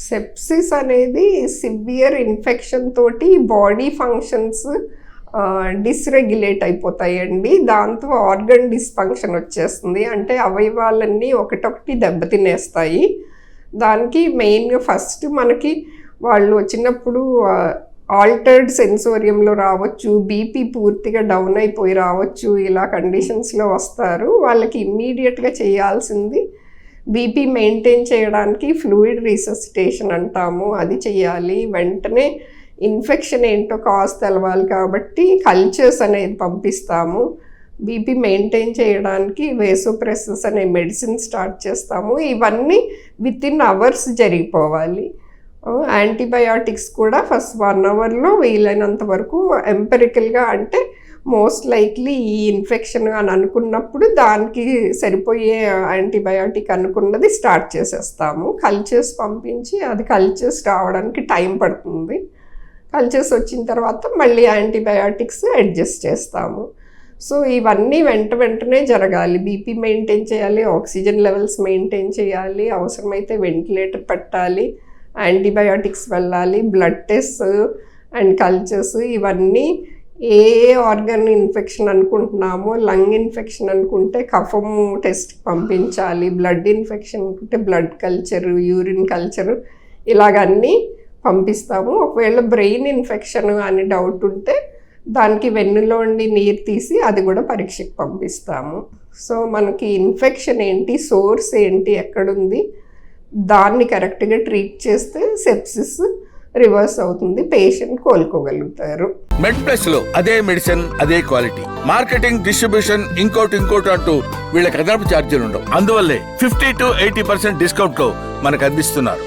Sepsis అనేది severe infection తోటి body functions డిస్రెగ్యులేట్ అయిపోతాయండి. దాంతో ఆర్గన్ డిస్ఫంక్షన్ వచ్చేస్తుంది. అంటే అవయవాలన్నీ ఒకటొకటి దెబ్బతినేస్తాయి. దానికి మెయిన్గా ఫస్ట్ మనకి వాళ్ళు వచ్చినప్పుడు ఆల్టర్డ్ సెన్సోరియంలో రావచ్చు, బీపీ పూర్తిగా డౌన్ అయిపోయి రావచ్చు. ఇలా కండిషన్స్లో వస్తారు. వాళ్ళకి ఇమ్మీడియట్గా చేయాల్సింది బీపీ మెయింటైన్ చేయడానికి ఫ్లూయిడ్ రిససిటేషన్ అంటాము, అది చేయాలి. వెంటనే ఇన్ఫెక్షన్ ఏంటో కాజ్ తెలవాలి కాబట్టి కల్చర్స్ అనేది పంపిస్తాము. బీపీ మెయింటైన్ చేయడానికి వేసోప్రెసెస్ అనే మెడిసిన్ స్టార్ట్ చేస్తాము. ఇవన్నీ వితిన్ అవర్స్ జరిగిపోవాలి. యాంటీబయాటిక్స్ కూడా ఫస్ట్ 1 అవర్లో వీలైనంత వరకు ఎంపెరికల్గా, అంటే మోస్ట్ లైక్లీ ఈ ఇన్ఫెక్షన్ అని అనుకున్నప్పుడు దానికి సరిపోయే యాంటీబయాటిక్ అనుకున్నది స్టార్ట్ చేసేస్తాము. కల్చర్స్ పంపించి అది కల్చర్స్ రావడానికి టైం పడుతుంది. కల్చర్స్ వచ్చిన తర్వాత మళ్ళీ యాంటీబయాటిక్స్ అడ్జస్ట్ చేస్తాము. సో ఇవన్నీ వెంటనే జరగాలి. బీపీ మెయింటైన్ చేయాలి, ఆక్సిజన్ లెవెల్స్ మెయింటైన్ చేయాలి, అవసరమైతే వెంటిలేటర్ పెట్టాలి, యాంటీబయాటిక్స్ వెళ్ళాలి, బ్లడ్ టెస్ట్ అండ్ కల్చర్స్. ఇవన్నీ ఏ ఆర్గన్ ఇన్ఫెక్షన్ అనుకుంటున్నామో, లంగ్ ఇన్ఫెక్షన్ అనుకుంటే కఫము టెస్ట్ పంపించాలి, బ్లడ్ ఇన్ఫెక్షన్ అనుకుంటే బ్లడ్ కల్చర్, యూరిన్ కల్చర్, ఇలాగన్నీ పంపిస్తాము. ఒకవేళ బ్రెయిన్ ఇన్ఫెక్షన్ అని డౌట్ ఉంటే దానికి వెన్నులో ఉండి నీరు తీసి అది కూడా పరీక్షకు పంపిస్తాము. సో మనకి ఇన్ఫెక్షన్ ఏంటి, సోర్స్ ఏంటి, ఎక్కడుంది, దాన్ని కరెక్ట్గా ట్రీట్ చేస్తే సెప్సిస్ రివర్స్ అవుతుంది, పేషెంట్ కోలుకోగలుగుతారు. మెడ్ ప్లస్ లో అదే మెడిసిన్, అదే క్వాలిటీ, మార్కెటింగ్, డిస్ట్రిబ్యూషన్, ఇంకోటి అంటూ వీళ్ళకి అదనపు ఛార్జీలు ఉండవు. అందువల్లే 50 to 80% డిస్కౌంట్ లో మనకు అందిస్తున్నారు.